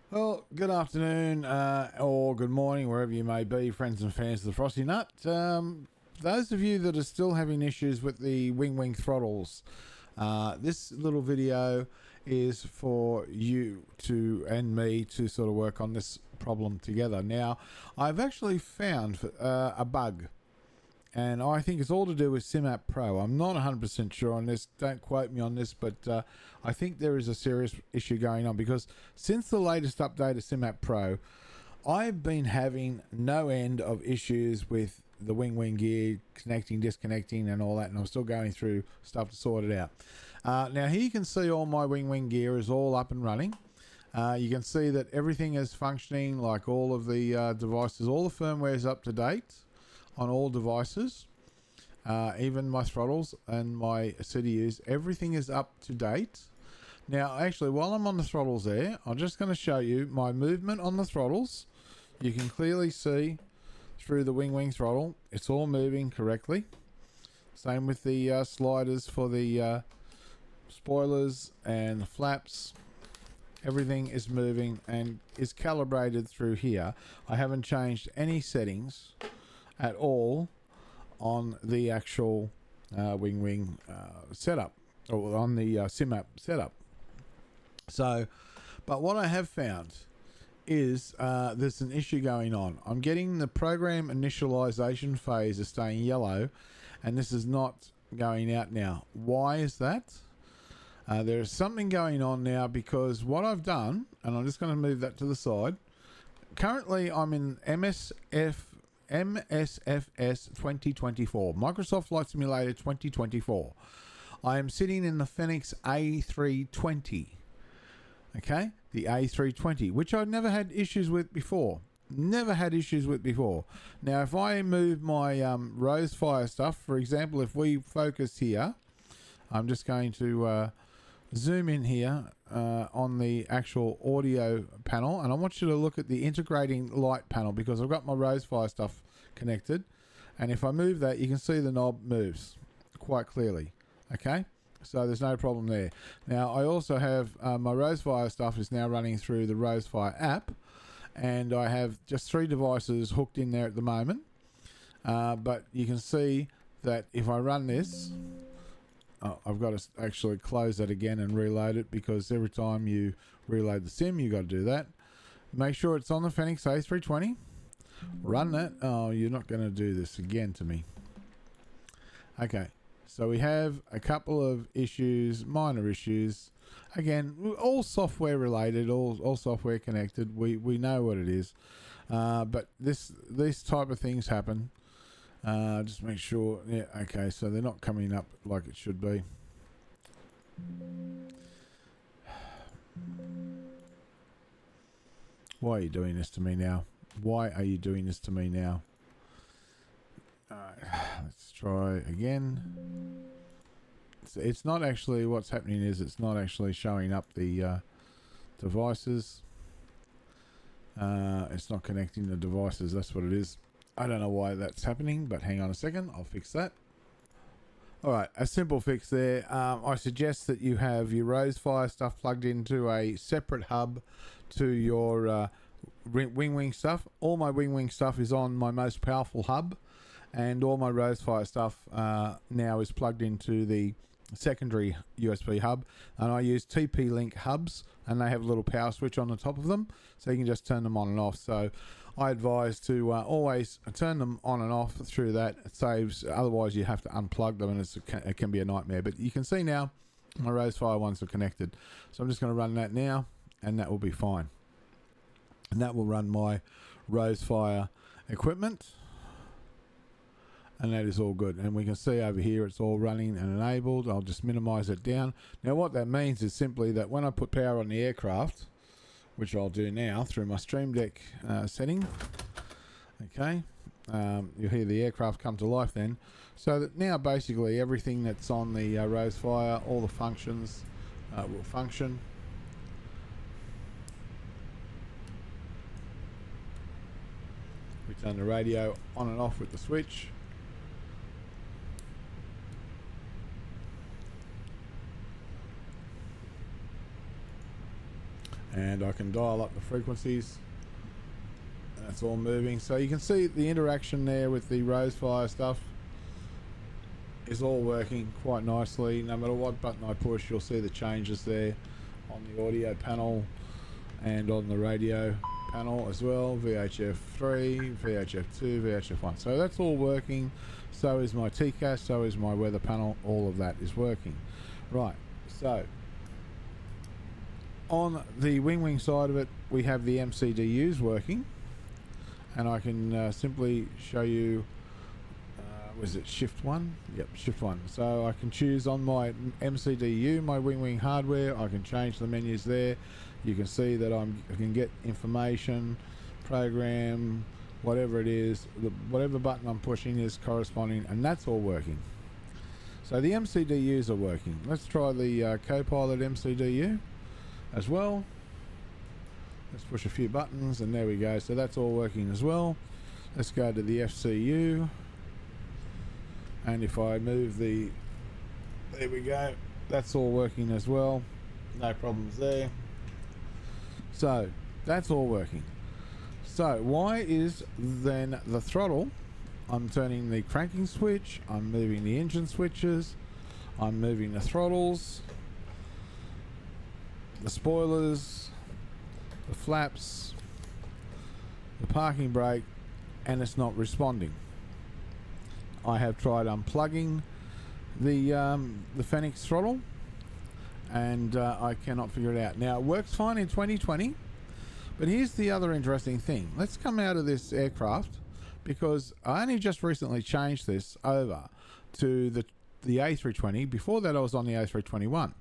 Well, good afternoon or good morning, wherever you may be, friends and fans of the Frosty Nut. Those of you that are still having issues with the Winwing throttles, this little video is for you and me to sort of work on this problem together. Now, I've actually found a bug, and I think it's all to do with SimApp Pro. I'm not 100% sure on this. Don't quote me on this, but I think there is a serious issue going on because since the latest update of SimApp Pro, I've been having no end of issues with the Winwing gear, connecting, disconnecting, and all that, and I'm still going through stuff to sort it out. Now, here you can see all my Winwing gear is all up and running. You can see that everything is functioning, like all of the devices. All the firmware is up to date on all devices, even my throttles and my CDUs. Everything is up to date. Now, actually, while I'm on the throttles there, I'm just going to show you my movement on the throttles. You can clearly see through the Winwing throttle, it's all moving correctly. Same with the sliders for the spoilers and the flaps. Everything is moving and is calibrated through here. I haven't changed any settings at all on the actual Winwing setup, or on the SimApp setup. So, but what I have found is there's an issue going on. I'm getting the program initialization phase is staying yellow, and this is not going out now. Why is that? There's something going on now because what I've done, and I'm just going to move that to the side. Currently, I'm in MSFS2024, Microsoft Flight Simulator 2024. I am sitting in the Fenix A320. Okay, the A320, which I've never had issues with before. Now, if I move my Rosefire stuff, for example, if we focus here, I'm just going to zoom in here on the actual audio panel, and I want you to look at the integrating light panel because I've got my Rosefire stuff connected, and if I move that, you can see the knob moves quite clearly. Okay, so there's no problem there. Now, I also have my Rosefire stuff is now running through the Rosefire app, and I have just 3 devices hooked in there at the moment, but you can see that if I run this, I've got to actually close that again and reload it, because every time you reload the sim, you got to do that. Make sure it's on the Fenix A320. Run that. Oh, you're not going to do this again to me. Okay, so we have a couple of issues, minor issues. Again, all software related, all software connected. We know what it is, but this type of things happen. Just make sure. Yeah, okay, so they're not coming up like it should be. Why are you doing this to me now? Let's try again. It's not actually, what's happening is it's not actually showing up the devices. It's not connecting the devices. That's what it is. I don't know why that's happening, but hang on a second. I'll fix that. All right, a simple fix there. I suggest that you have your Rosefire stuff plugged into a separate hub to your Winwing stuff. All my Winwing stuff is on my most powerful hub, and all my Rosefire stuff now is plugged into the secondary USB hub, and I use TP-Link hubs, and they have a little power switch on the top of them, so you can just turn them on and off. So I advise to always turn them on and off through that. It saves, otherwise you have to unplug them, and it can be a nightmare. But you can see now my Rosefire ones are connected, so I'm just going to run that now, and that will be fine, and that will run my Rosefire equipment, and that is all good. And we can see over here it's all running and enabled. I'll just minimize it down. Now what that means is simply that when I put power on the aircraft, which I'll do now through my Stream Deck setting, okay, you'll hear the aircraft come to life then. So that now basically everything that's on the Rosefire, all the functions will function. We turn the radio on and off with the switch. and I can dial up the frequencies. That's all moving, so you can see the interaction there with the Rosefire stuff is all working quite nicely. No matter what button I push, you'll see the changes there on the audio panel and on the radio panel as well. VHF3, VHF2, VHF1. So that's all working. So is my TCAS, so is my weather panel. All of that is working. Right, so on the Winwing side of it, we have the MCDUs working, and I can simply show you, was it shift 1? Yep, shift 1. So I can choose on my MCDU, my Winwing hardware, I can change the menus there. You can see that I can get information, program, whatever it is, whatever button I'm pushing is corresponding, and that's all working. So the MCDUs are working. Let's try the Copilot MCDU as well. Let's push a few buttons, and there we go. So that's all working as well. Let's go to the FCU, and if I move the, there we go, that's all working as well. No problems there. So that's all working. So why is then the throttle, I'm turning the cranking switch, I'm moving the engine switches, I'm moving the throttles, the spoilers, the flaps, the parking brake, and it's not responding. I have tried unplugging the Phoenix throttle, and I cannot figure it out. Now it works fine in 2020, but here's the other interesting thing. Let's come out of this aircraft, because I only just recently changed this over to the A320. Before that I was on the A321.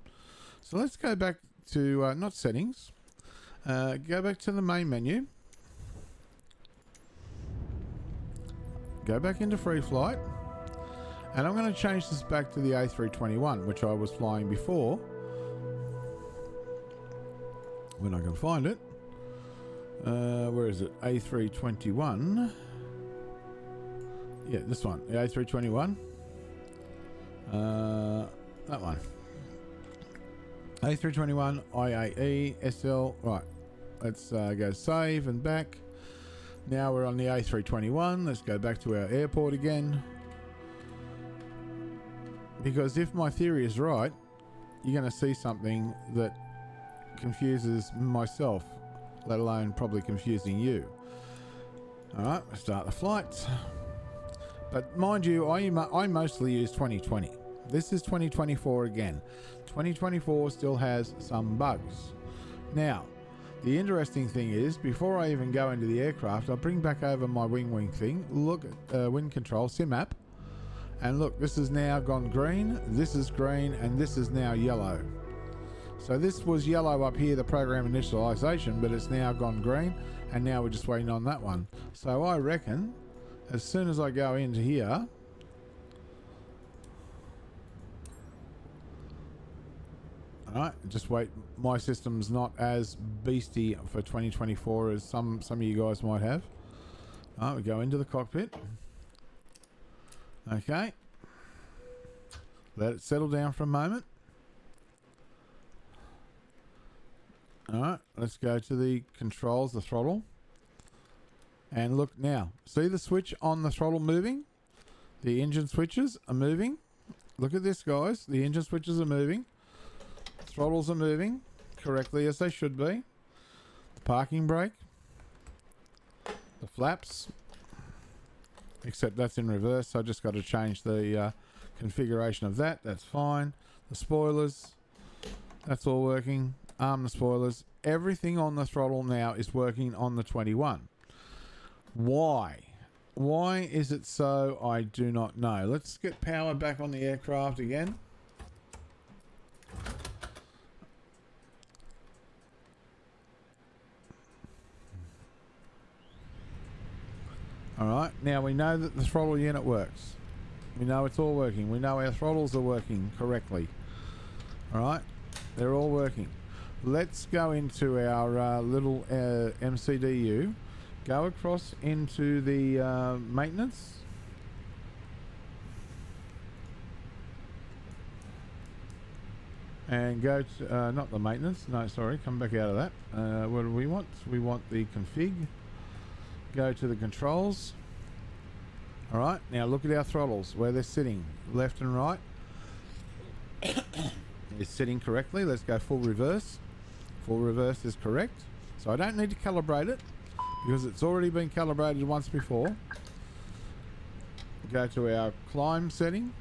So let's go back to not settings, go back to the main menu, go back into free flight, and I'm going to change this back to the A321, which I was flying before, when I can find it. Where is it? A321. Yeah, this one, the A321. That one. A321 IAE SL. Right, let's go save and back. Now we're on the A321. Let's go back to our airport again, because if my theory is right, you're going to see something that confuses myself, let alone probably confusing you. Alright, we'll start the flight. But mind you, I mostly use 2020. This is 2024 again. 2024 still has some bugs. Now, the interesting thing is, before I even go into the aircraft, I'll bring back over my Winwing thing, look at wind control, sim app, and look, this has now gone green, this is green, and this is now yellow. So this was yellow up here, the program initialization, but it's now gone green, and now we're just waiting on that one. So I reckon as soon as I go into here, alright, just wait, my system's not as beastie for 2024 as some of you guys might have. Alright, we go into the cockpit. Okay. Let it settle down for a moment. Alright, let's go to the controls, the throttle. And look now, see the switch on the throttle moving? The engine switches are moving. Look at this, guys. The engine switches are moving. Throttles are moving correctly as they should be. The parking brake. The flaps. Except that's in reverse, so I just got to change the configuration of that. That's fine. The spoilers. That's all working. Arm the spoilers. Everything on the throttle now is working on the 21. Why? Why is it so? I do not know. Let's get power back on the aircraft again. Alright, now we know that the throttle unit works. We know it's all working. We know our throttles are working correctly. Alright, they're all working. Let's go into our little MCDU. Go across into the maintenance. and go to not the maintenance, no, sorry, come back out of that. What do we want? We want the config. Go to the controls. All right, now look at our throttles where they're sitting, left and right. It's sitting correctly. Let's go full reverse. Full reverse is correct, so I don't need to calibrate it because it's already been calibrated once before. Go to our climb setting.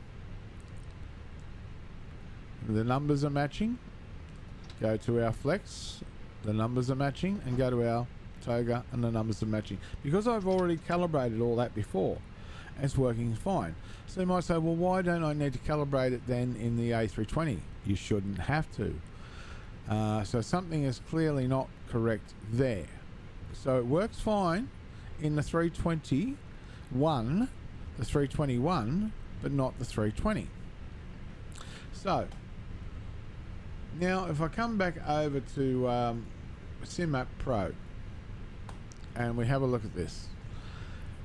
The numbers are matching. Go to our flex. The numbers are matching, and go to our toga, and the numbers are matching. Because I've already calibrated all that before, it's working fine. So you might say, well, why don't I need to calibrate it then in the A320? You shouldn't have to. So something is clearly not correct there. So it works fine in the 321, but not the 320. So now if I come back over to SimApp Pro and we have a look at this.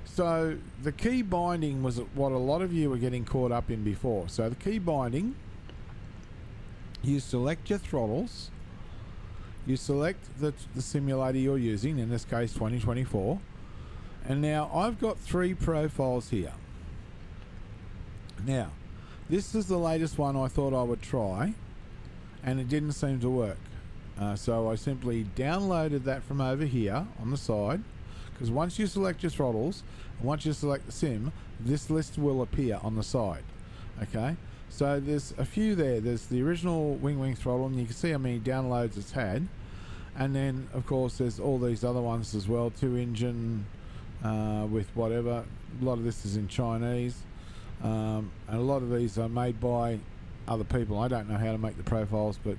So the key binding was what a lot of you were getting caught up in before. So the key binding, you select your throttles, you select the simulator you're using, in this case 2024, and now I've got 3 profiles here. Now this is the latest one I thought I would try, and it didn't seem to work. So I simply downloaded that from over here on the side, because once you select your throttles and once you select the sim, this list will appear on the side. Okay, so there's a few there. There's the original Winwing throttle, and you can see how many downloads it's had, and then of course there's all these other ones as well, 2-engine with whatever. A lot of this is in Chinese, and a lot of these are made by other people. I don't know how to make the profiles, but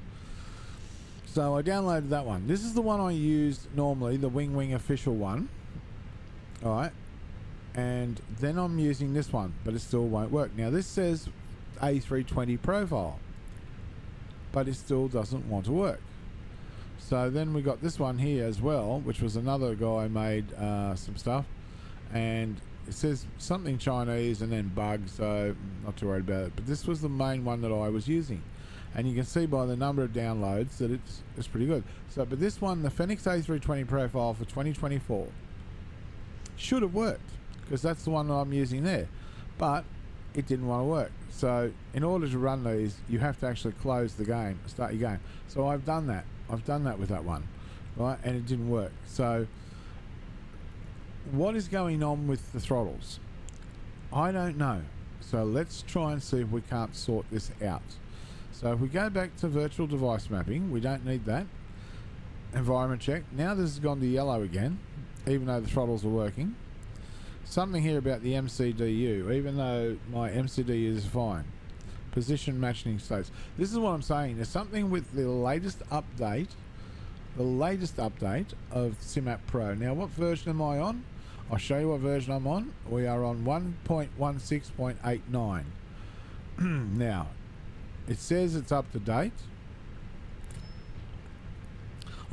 so I downloaded that one. This is the one I used normally, the Winwing official one. Alright, and then I'm using this one, but it still won't work. Now this says A320 profile, but it still doesn't want to work. So then we got this one here as well, which was another guy made some stuff, and it says something Chinese and then bug, so not too worried about it. But this was the main one that I was using, and you can see by the number of downloads that it's pretty good. So, but this one, the Phoenix A320 profile for 2024, should have worked, because that's the one that I'm using there, but it didn't want to work. So in order to run these, you have to actually close the game, start your game. So I've done that with that one, right, and it didn't work. So what is going on with the throttles? I don't know. So let's try and see if we can't sort this out. So if we go back to virtual device mapping, we don't need that. Environment check. Now this has gone to yellow again, even though the throttles are working. Something here about the MCDU, even though my MCDU is fine. Position matching states. This is what I'm saying. There's something with the latest update of SimApp Pro. Now what version am I on? I'll show you what version I'm on. We are on 1.16.89. Now it says it's up to date.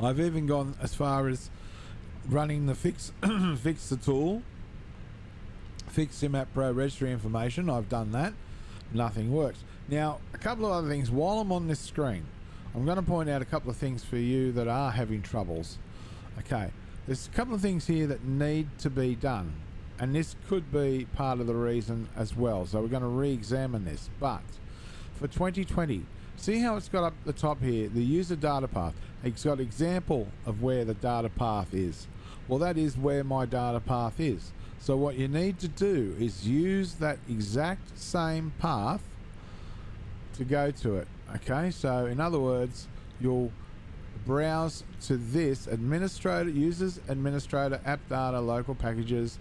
I've even gone as far as running the fix the tool, fix SimApp Pro registry information. I've done that. Nothing works. Now a couple of other things while I'm on this screen. I'm going to point out a couple of things for you that are having troubles. Okay, there's a couple of things here that need to be done, and this could be part of the reason as well. So we're going to re-examine this. But for 2020, see how it's got up the top here, the user data path. It's got example of where the data path is. Well, that is where my data path is. So what you need to do is use that exact same path to go to it. Okay, so in other words, you'll browse to this administrator, users, administrator, app data, local packages,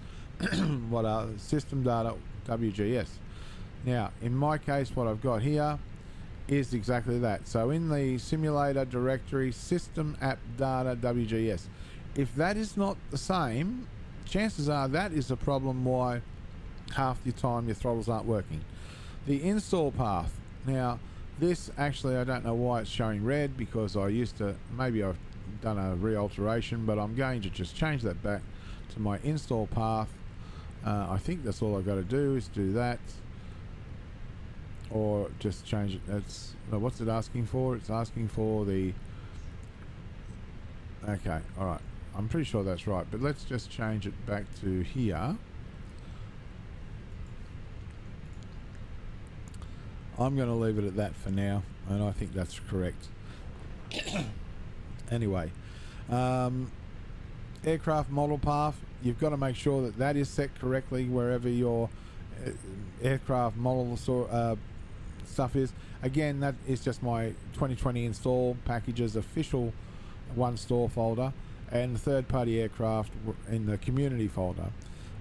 what are system data, WGS. Now, in my case, what I've got here is exactly that. So in the simulator directory, system, app data, WGS. If that is not the same, chances are that is the problem why half the time your throttles aren't working. The install path. Now, this actually, I don't know why it's showing red, because I used to, maybe I've done a re-alteration, but I'm going to just change that back to my install path. I think that's all I've got to do is do that. or just change it. That's what's it asking for? It's asking for the. Okay, all right. I'm pretty sure that's right, but let's just change it back to here. I'm going to leave it at that for now, and I think that's correct. Anyway, aircraft model path, you've got to make sure that that is set correctly wherever your aircraft model stuff is. Again, that is just my 2020 install packages official one store folder, and the third-party aircraft in the community folder.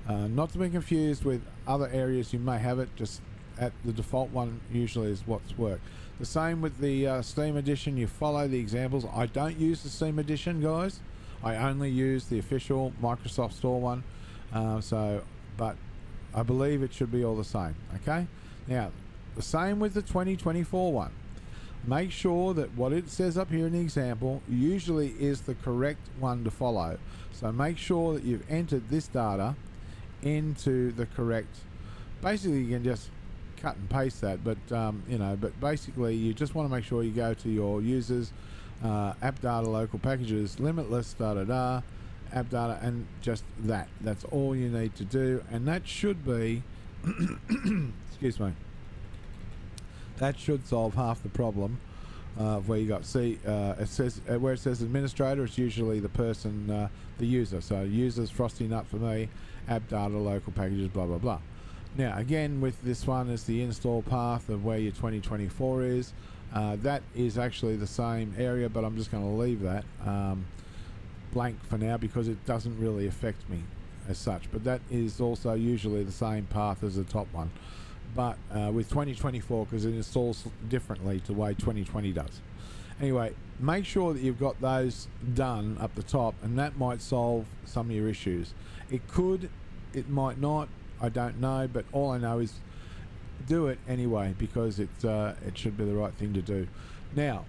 Not to be confused with other areas you may have it, just at the default one usually is what's worked. The same with the Steam edition, you follow the examples. I don't use the Steam edition, guys. I only use the official Microsoft Store one. But I believe it should be all the same, okay? Now, the same with the 2024 one. Make sure that what it says up here in the example usually is the correct one to follow. So make sure that you've entered this data into the correct. Basically, you can just cut and paste that, but but basically you just want to make sure you go to your users, app data, local packages, limitless, app data, and just that. That's all you need to do, and that should be excuse me. That should solve half the problem where you got it says where it says administrator, it's usually the person, the user. So users Frosty Nut for me, app data, local packages, blah blah blah. Now again, with this one is the install path of where your 2024 is. That is actually the same area, but I'm just going to leave that blank for now because it doesn't really affect me as such. But that is also usually the same path as the top one. But with 2024, because it installs differently to the way 2020 does. Anyway, make sure that you've got those done up the top, and that might solve some of your issues. It could, it might not, I don't know, but all I know is do it anyway because it should be the right thing to do. Now,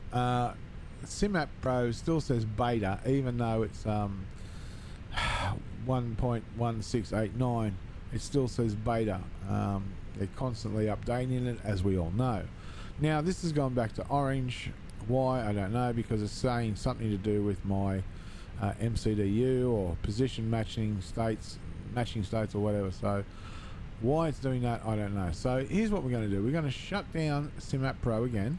SimApp Pro still says beta, even though it's 1.1689. It still says beta. They're constantly updating it, as we all know. Now, this has gone back to orange. Why? I don't know, because it's saying something to do with my MCDU or position matching states or whatever. So why it's doing that, I don't know. So here's what we're going to do. We're going to shut down SimApp Pro again.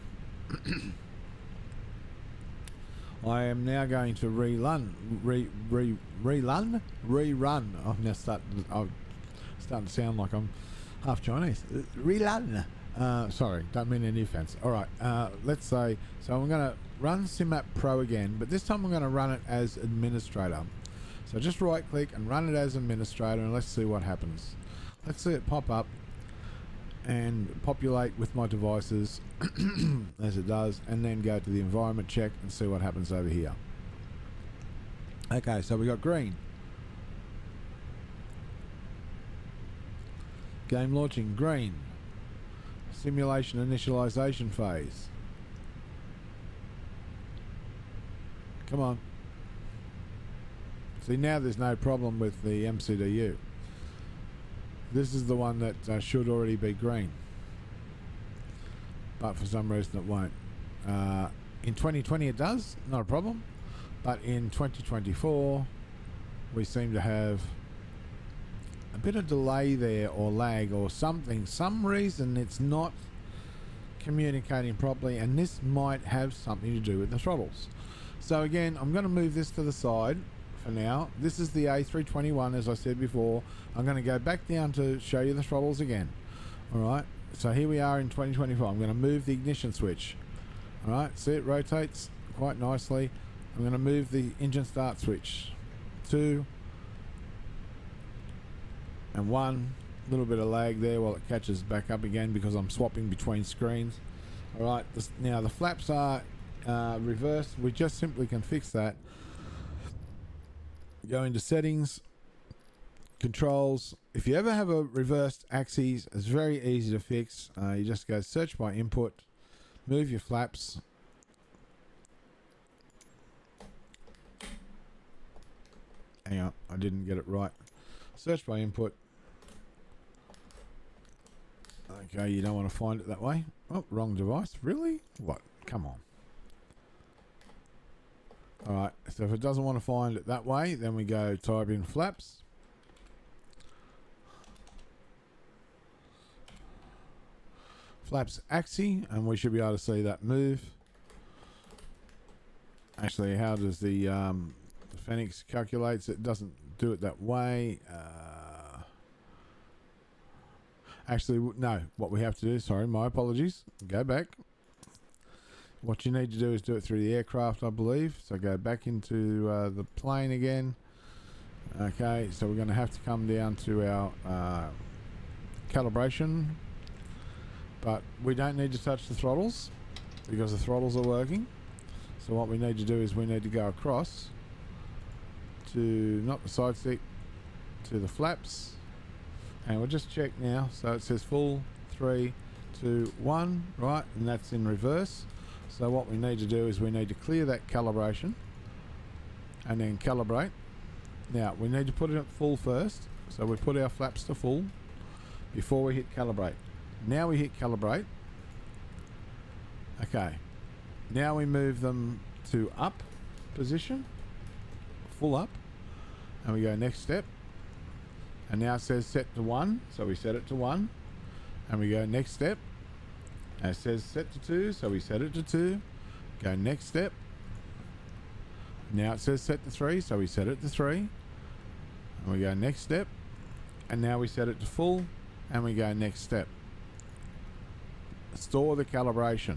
I am now going to rerun. I'm now starting to sound like I'm half Chinese. Rerun. Sorry, don't mean any offense. All right, let's say, so I'm going to run SimApp Pro again, but this time I'm going to run it as administrator. So just right click and run it as administrator, and let's see what happens. Let's see it pop up and populate with my devices as it does, and then go to the environment check and see what happens over here. Okay, so we got green. Game launching, green. Simulation initialization phase. Come on. See, now there's no problem with the MCDU. This is the one that should already be green, but for some reason it won't. In 2020 it does, not a problem, but in 2024 we seem to have a bit of delay there, or lag or something. Some reason it's not communicating properly, and this might have something to do with the throttles. So again, I'm going to move this to the side for now. This is the A321, as I said before. I'm going to go back down to show you the throttles again. Alright, so here we are in 2024. I'm going to move the ignition switch. Alright, see, it rotates quite nicely. I'm going to move the engine start switch. 2 and 1. A little bit of lag there while it catches back up again because I'm swapping between screens. Alright, now the flaps are reversed. We just simply can fix that. Go into settings, controls. If you ever have a reversed axis, it's very easy to fix. You just go search by input, move your flaps. Hang on, I didn't get it right. Search by input. Okay, you don't want to find it that way. Oh, wrong device. Really? What? Come on. Alright, so if it doesn't want to find it that way, then we go type in flaps. Flaps axis, and we should be able to see that move. Actually, how does the Phoenix calculates? It doesn't do it that way. Actually, no. What we have to do, sorry, my apologies. Go back. What you need to do is do it through the aircraft, I believe. So go back into the plane again. Okay, so we're going to have to come down to our calibration. But we don't need to touch the throttles because the throttles are working. So what we need to do is we need to go across to, not the side stick, to the flaps. And we'll just check now. So it says full, 3, 2, 1, right? And that's in reverse. So what we need to do is we need to clear that calibration and then calibrate. Now we need to put it at full first. So we put our flaps to full before we hit calibrate. Now we hit calibrate. Okay. Now we move them to up position, full up, and we go next step. And now it says set to 1, so we set it to 1, and we go next step. And it says set to 2, so we set it to 2. Go next step. Now it says set to 3, so we set it to 3. And we go next step. And now we set it to full, and we go next step. Store the calibration.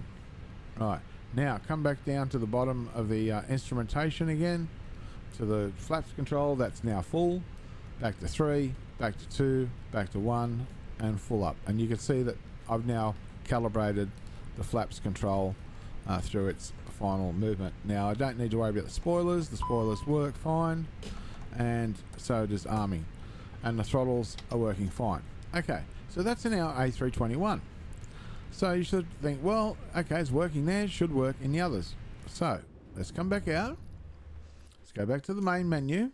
Right, now come back down to the bottom of the instrumentation again, to the flaps control. That's now full. Back to 3, back to 2, back to 1, and full up. And you can see that I've now calibrated the flaps control through its final movement. Now I don't need to worry about the spoilers. The spoilers work fine, and so does arming, and the throttles are working fine. Okay, so that's in our A321. So you should think, well, okay, it's working there, it should work in the others. So let's come back out. Let's go back to the main menu.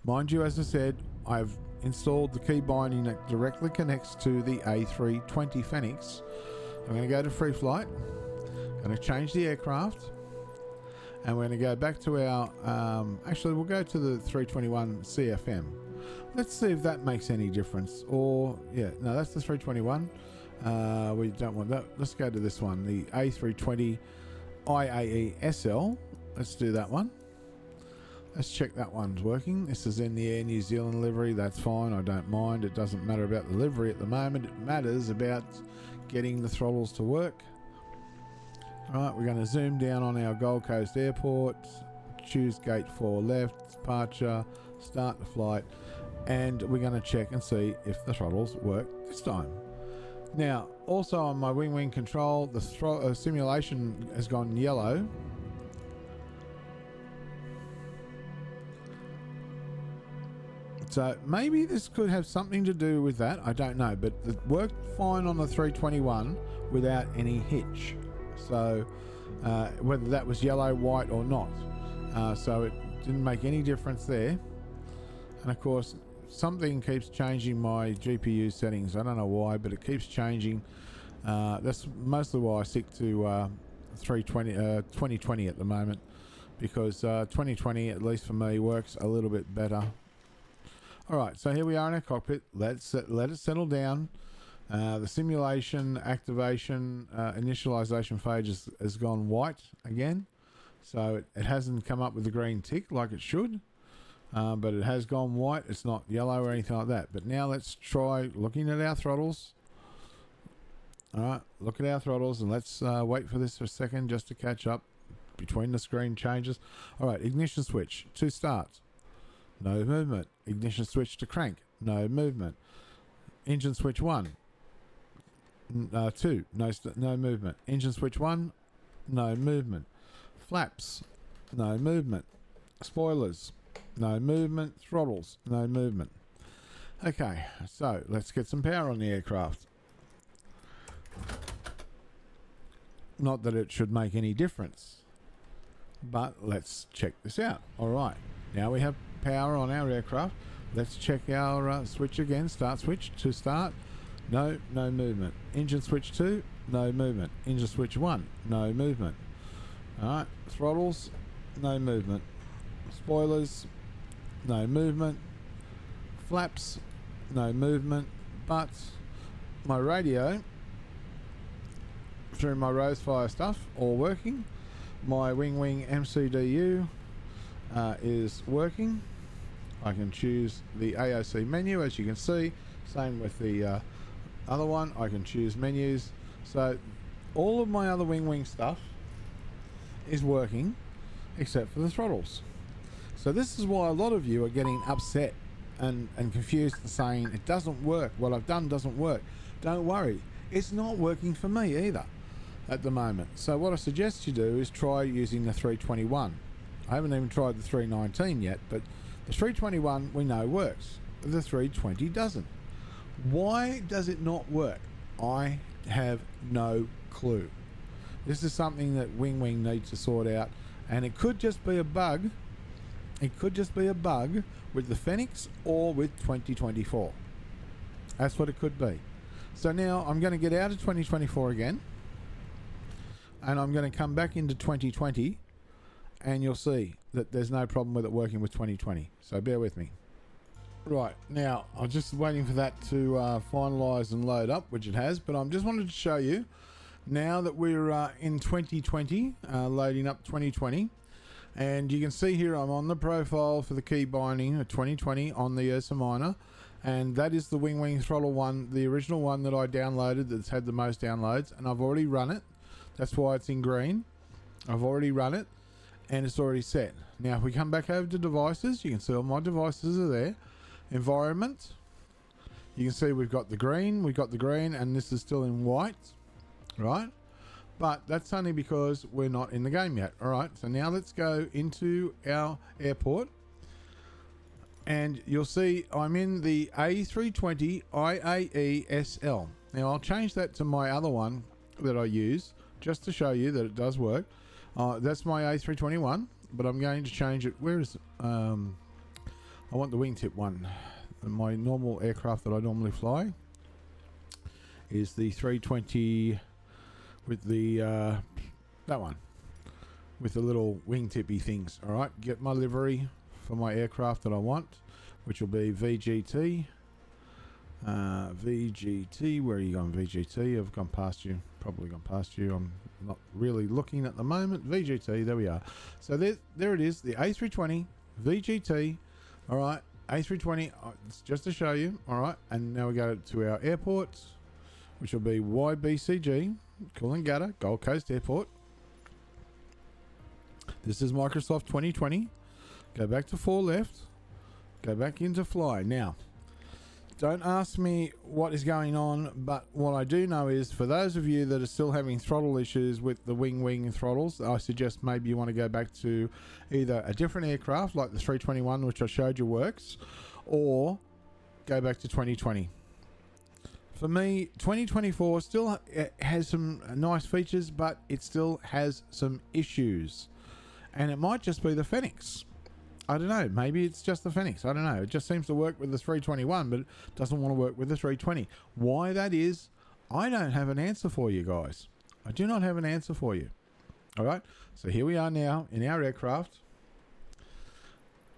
Mind you, as I said, I've installed the key binding that directly connects to the A320 Phoenix. I'm going to go to free flight. I'm going to change the aircraft. And we're going to go back to our, actually we'll go to the 321 CFM. Let's see if that makes any difference. Or, yeah, no, that's the 321. We don't want that. Let's go to this one, the A320 IAE SL. Let's do that one. Let's check that one's working. This is in the Air New Zealand livery. That's fine. I don't mind. It doesn't matter about the livery at the moment. It matters about getting the throttles to work. All right, we're going to zoom down on our Gold Coast Airport. Choose gate 4 left, departure, start the flight, and we're going to check and see if the throttles work this time. Now, also on my Winwing control, the simulation has gone yellow. So maybe this could have something to do with that. I don't know, but it worked fine on the 321 without any hitch. So whether that was yellow, white or not. So it didn't make any difference there. And of course, something keeps changing my GPU settings. I don't know why, but it keeps changing. That's mostly why I stick to 2020 at the moment, because 2020, at least for me, works a little bit better. All right, so here we are in our cockpit. Let it settle down. The simulation activation initialization phase has gone white again, so it hasn't come up with the green tick like it should. But it has gone white. It's not yellow or anything like that. But now let's try looking at our throttles. All right, look at our throttles, and let's wait for this for a second just to catch up between the screen changes. All right, ignition switch to start. No movement. Ignition switch to crank. No movement. Engine switch 1. 2. No movement. Engine switch 1. No movement. Flaps. No movement. Spoilers. No movement. Throttles. No movement. Okay, so let's get some power on the aircraft. Not that it should make any difference, but let's check this out. All right, now we have power on our aircraft. Let's check our switch again. Start switch to start. No movement. Engine switch 2. no movement. Engine switch 1, no movement. Alright, throttles, no movement. Spoilers, no movement. Flaps, no movement. But my radio, through my Rosefire stuff, all working. My Winwing MCDU is working. I can choose the AOC menu, as you can see. Same with the other one. I can choose menus. So all of my other Winwing stuff is working except for the throttles. So this is why a lot of you are getting upset and confused and saying it doesn't work. What I've done doesn't work. Don't worry, it's not working for me either at the moment. So what I suggest you do is try using the 321. I haven't even tried the 319 yet, but the 321 we know works. The 320 doesn't. Why does it not work? I have no clue. This is something that Winwing needs to sort out, and it could just be a bug. It could just be a bug with the Phoenix or with 2024. That's what it could be. So now I'm going to get out of 2024 again, and I'm going to come back into 2020, and you'll see that there's no problem with it working with 2020. So bear with me. Right, now I'm just waiting for that to finalize and load up, which it has, but I'm just wanted to show you now that we're in 2020, loading up 2020, and you can see here I'm on the profile for the key binding of 2020 on the Ursa Minor, and that is the Winwing Throttle one, the original one that I downloaded that's had the most downloads, and I've already run it. That's why it's in green. I've already run it and it's already set. Now if we come back over to devices, you can see all my devices are there. Environment, you can see we've got the green, and this is still in white, right? But that's only because we're not in the game yet. All right, so now let's go into our airport, and you'll see I'm in the A320 IAE-SL. Now I'll change that to my other one that I use just to show you that it does work. That's my A321, but I'm going to change it. Where is it? I want the wingtip one. My normal aircraft that I normally fly is the 320 with the that one with the little wingtippy things. All right, get my livery for my aircraft that I want, which will be VGT. VGT, where are you going, VGT? I've gone past you, probably gone past you. I'm not really looking at the moment. VGT, there we are. So there it is, the A320 VGT. All right, A320, it's just to show you. All right, and now we go to our airport, which will be YBCG, Coolangatta, Gold Coast Airport. This is Microsoft 2020. Go back to 4 left, go back into fly. Now, don't ask me what is going on, but what I do know is for those of you that are still having throttle issues with the Winwing throttles, I suggest maybe you want to go back to either a different aircraft like the 321, which I showed you works, or go back to 2020. For me, 2024 still has some nice features, but it still has some issues. And it might just be the Phoenix. I don't know. Maybe it's just the Phoenix. I don't know. It just seems to work with the 321, but it doesn't want to work with the 320. Why that is, I don't have an answer for you guys. I do not have an answer for you. All right. So here we are now in our aircraft.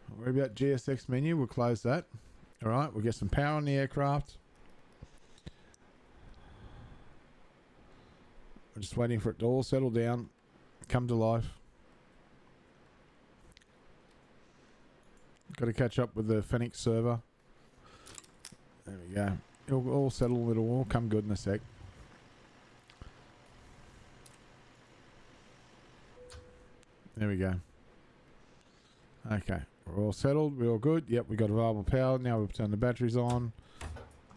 Don't worry about GSX menu. We'll close that. All right. We'll get some power on the aircraft. We're just waiting for it to all settle down, come to life. Got to catch up with the Phoenix server. There we go. It'll all settle. It'll all come good in a sec. There we go. Okay. We're all settled. We're all good. Yep, we got available power. Now we've turned the batteries on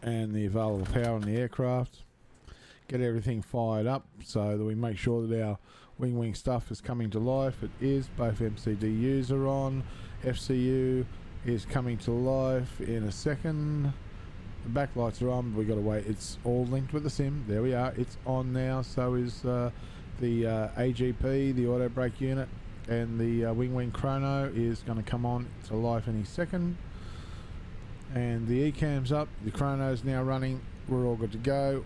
and the available power on the aircraft. Get everything fired up so that we make sure that our Winwing stuff is coming to life. It is. Both MCDUs are on. FCU is coming to life in a second. The backlights are on, but we've got to wait. It's all linked with the sim. There we are. It's on now. So is the AGP, the auto brake unit, and the Winwing chrono is going to come on to life any second. And the ECAM's up. The chrono's now running. We're all good to go.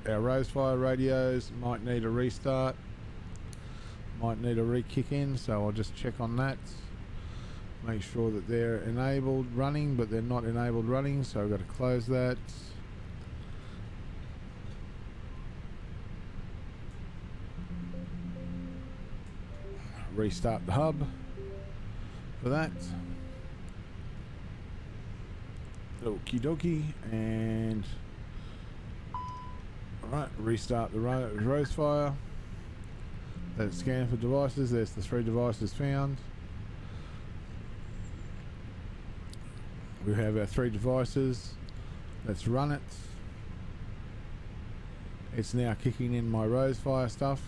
our Rosefire radios might need a restart, might need a re-kick in, so I'll just check on that. Make sure that they're enabled running, but they're not enabled running, so I've got to close that. Restart the hub for that. Okie dokie, and alright, restart the Rosefire. Let's scan for devices. There's the 3 devices found. We have our 3 devices. Let's run it. It's now kicking in my Rosefire stuff.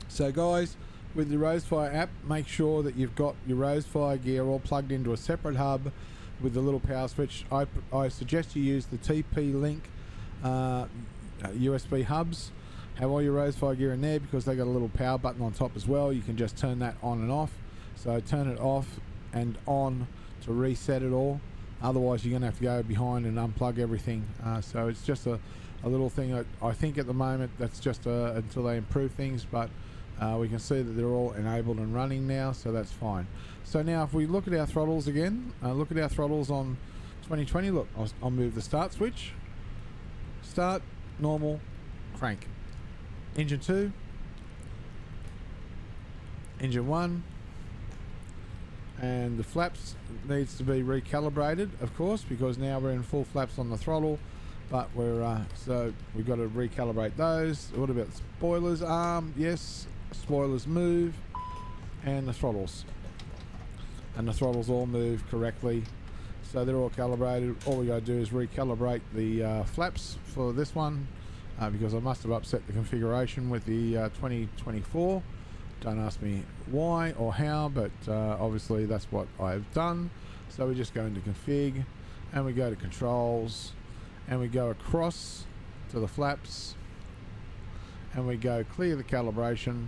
So guys, with the Rosefire app, make sure that you've got your Rosefire gear all plugged into a separate hub with the little power switch. I suggest you use the TP-Link USB hubs. Have all your Rosefire gear in there because they got a little power button on top as well. You can just turn that on and off. So turn it off and on to reset it all. Otherwise, you're going to have to go behind and unplug everything. So it's just a little thing that I think at the moment that's just until they improve things, but we can see that they're all enabled and running now, so that's fine. So now if we look at our throttles again, look at our throttles on 2020. Look, I'll move the start switch. Start, normal, crank. Engine 2, engine 1, and the flaps needs to be recalibrated, of course, because now we're in full flaps on the throttle, but we're so we've got to recalibrate those. What about the spoilers? Yes, spoilers move, and the throttles, all move correctly, so they're all calibrated. All we got to do is recalibrate the flaps for this one, because I must have upset the configuration with the 2024. Don't ask me why or how, but obviously that's what I've done. So we just go into config, and we go to controls, and we go across to the flaps, and we go clear the calibration,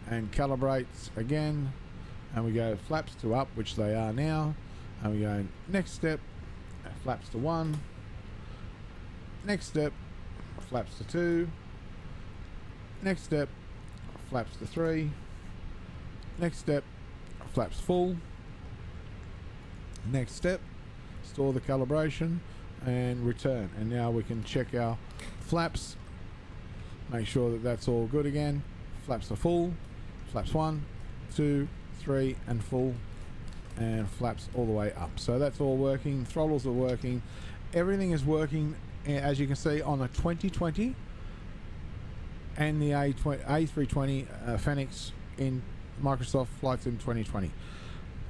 and calibrates again, and we go flaps to up, which they are now, and we go next step, flaps to 1, next step, flaps to 2, next step, flaps to 3, next step, flaps full, next step, store the calibration, and return. And now we can check our flaps, make sure that that's all good again. Flaps are full, flaps 1, 2, 3, and full, and flaps all the way up. So that's all working. Throttles are working. Everything is working, as you can see, on the 2020 and the A320 Fenix in Microsoft Flight Sim 2020.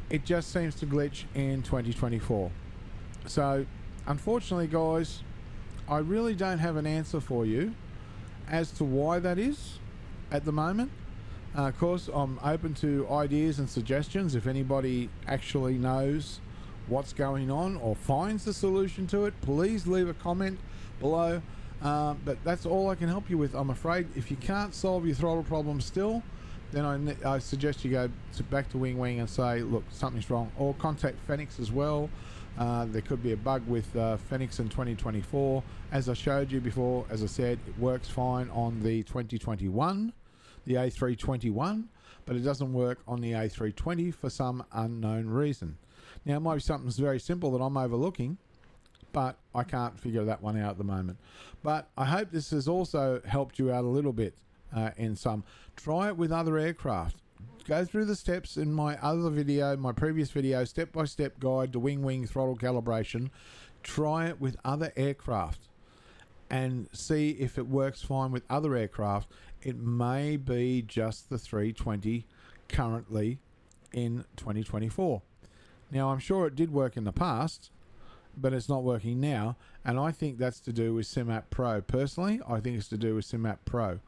It just seems to glitch in 2024. So unfortunately, guys, I really don't have an answer for you as to why that is at the moment. Of course, I'm open to ideas and suggestions. If anybody actually knows what's going on or finds the solution to it, please leave a comment below. But that's all I can help you with, I'm afraid. If you can't solve your throttle problem still, then I suggest you go back to Winwing and say, look, something's wrong, or contact Fenix as well. There could be a bug with Fenix in 2024. As I showed you before, as I said, it works fine on the 2021, the A321, but it doesn't work on the A320 for some unknown reason. Now, it might be something very simple that I'm overlooking, but I can't figure that one out at the moment. But I hope this has also helped you out a little bit in some. Try it with other aircraft. Go through the steps in my other video, my previous video, step-by-step guide to Winwing throttle calibration. Try it with other aircraft and see if it works fine with other aircraft. It may be just the 320 currently in 2024. Now, I'm sure it did work in the past, but it's not working now, and I think that's to do with SimApp Pro. Personally, I think it's to do with SimApp Pro.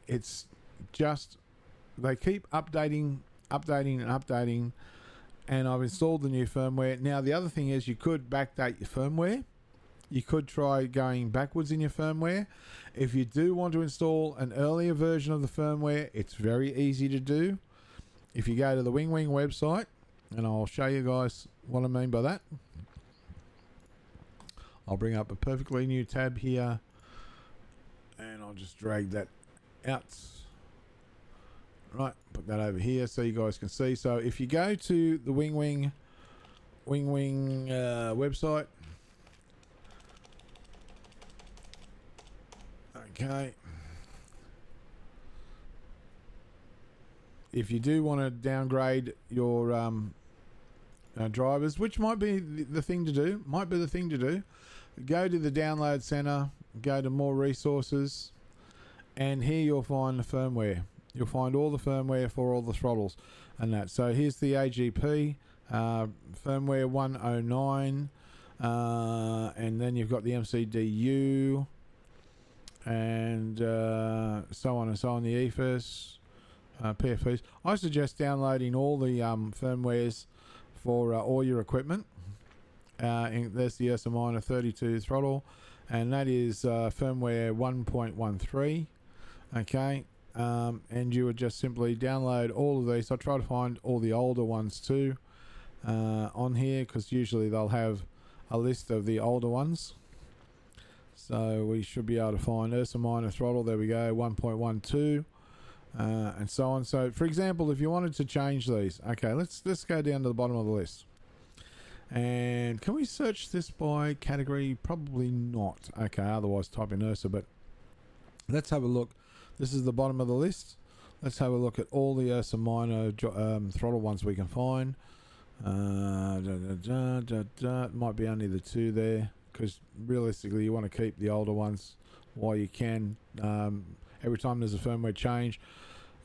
It's just they keep updating, and I've installed the new firmware. Now, the other thing is you could backdate your firmware. You could try going backwards in your firmware. If you do want to install an earlier version of the firmware, it's very easy to do. If you go to the Winwing website, and I'll show you guys what I mean by that. I'll bring up a perfectly new tab here, and I'll just drag that out. Right, put that over here so you guys can see. So if you go to the Winwing website, okay. If you do want to downgrade your drivers, which might be the thing to do, go to the download center, go to more resources, and here you'll find the firmware. You'll find all the firmware for all the throttles and that. So here's the AGP firmware 109, and then you've got the MCDU, and so on and so on, the EFS, PFPs. I suggest downloading all the firmwares for all your equipment. There's the Ursa Minor 32 throttle, and that is firmware 1.13. Okay, and you would just simply download all of these. I try to find all the older ones too on here, because usually they'll have a list of the older ones. So we should be able to find Ursa Minor throttle. There we go, 1.12. And so on. So for example, if you wanted to change these, okay, let's go down to the bottom of the list, and can we search this by category? Probably not. Okay, otherwise type in Ursa, but let's have a look. This is the bottom of the list. Let's have a look at all the Ursa Minor throttle ones we can find. Might be only the two there, because realistically you want to keep the older ones while you can. Every time there's a firmware change,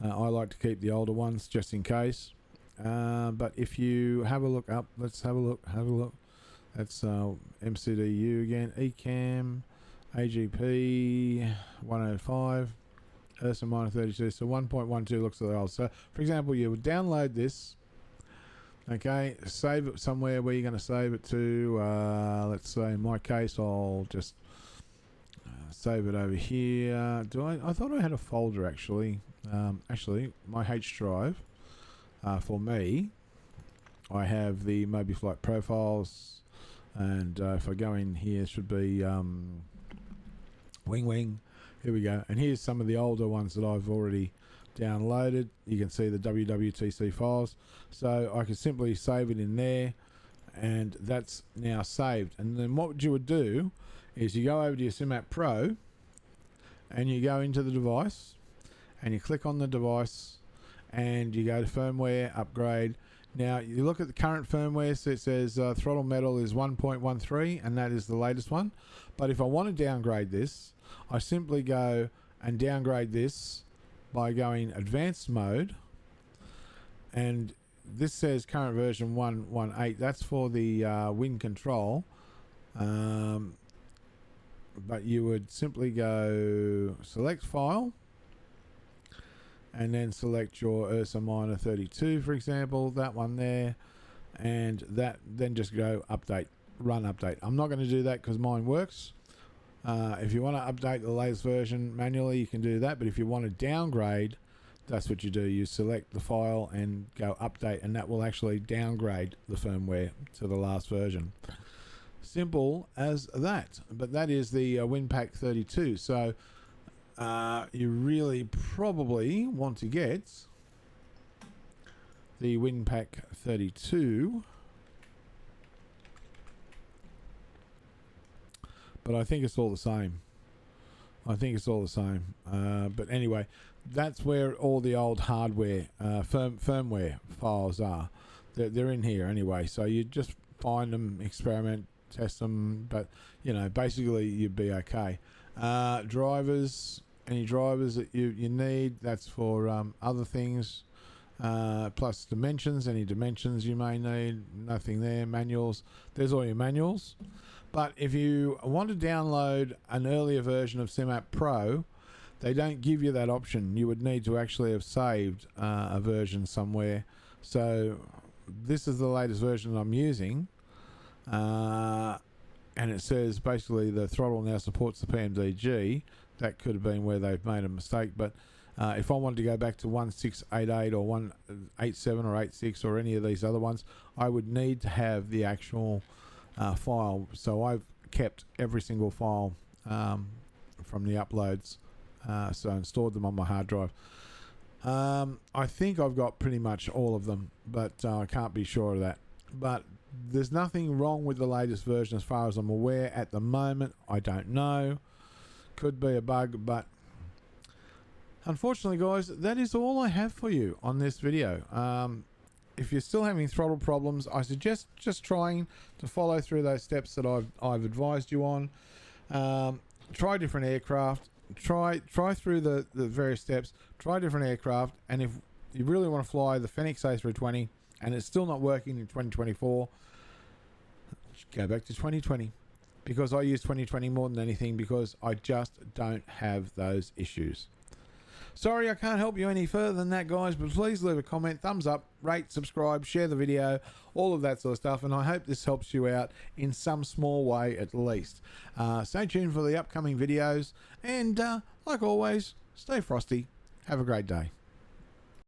I like to keep the older ones just in case. But if you have a look up, let's have a look. That's MCDU again, ECAM, AGP 105, Ursa Minor 32. So 1.12 looks like the old. So for example, you would download this. Okay, save it somewhere where you're going to save it to. Let's say in my case, I'll just save it over here. I thought I had a folder actually. Actually, my H drive for me, I have the Moby Flight profiles, and if I go in here, it should be Winwing. Here we go, and here's some of the older ones that I've already downloaded. You can see the WWTC files, so I can simply save it in there, and that's now saved. And then what you would do is you go over to your SimApp Pro, and you go into the device, and you click on the device, and you go to firmware upgrade. Now you look at the current firmware, so it says throttle metal is 1.13, and that is the latest one. But if I want to downgrade this, I simply go and downgrade this by going advanced mode, and this says current version 1.18. That's for the wind control, but you would simply go select file, and then select your Ursa Minor 32, for example, that one there, and that, then just go update, run update. I'm not going to do that because mine works. If you want to update the latest version manually, you can do that, but if you want to downgrade, that's what you do. You select the file and go update, and that will actually downgrade the firmware to the last version. Simple as that. But that is the WinPack 32. So you really probably want to get the WinPack 32. But I think it's all the same. But anyway, that's where all the old hardware, firmware files are. They're in here anyway. So you just find them, experiment, test them. But, you know, basically you'd be okay. Drivers, any drivers that you need, that's for other things. Plus dimensions, any dimensions you may need. Nothing there. Manuals. There's all your manuals. But if you want to download an earlier version of SimApp Pro, they don't give you that option. You would need to actually have saved a version somewhere. So this is the latest version I'm using, and it says basically the throttle now supports the PMDG. That could have been where they've made a mistake, but If I wanted to go back to 1688 or 187 or 86 or any of these other ones, I would need to have the actual file. So I've kept every single file from the uploads, and stored them on my hard drive. I think I've got pretty much all of them, but I can't be sure of that. But there's nothing wrong with the latest version as far as I'm aware at the moment. I don't know. Could be a bug, but unfortunately, guys, that is all I have for you on this video. If you're still having throttle problems, I suggest just trying to follow through those steps that I've advised you on. Try different aircraft. Try through the various steps. Try different aircraft, and if you really want to fly the Phoenix A320 and it's still not working in 2024, go back to 2020, because I use 2020 more than anything because I just don't have those issues. Sorry I can't help you any further than that, guys, but please leave a comment, thumbs up, rate, subscribe, share the video, all of that sort of stuff, and I hope this helps you out in some small way at least. Stay tuned for the upcoming videos, and like always, stay frosty. Have a great day.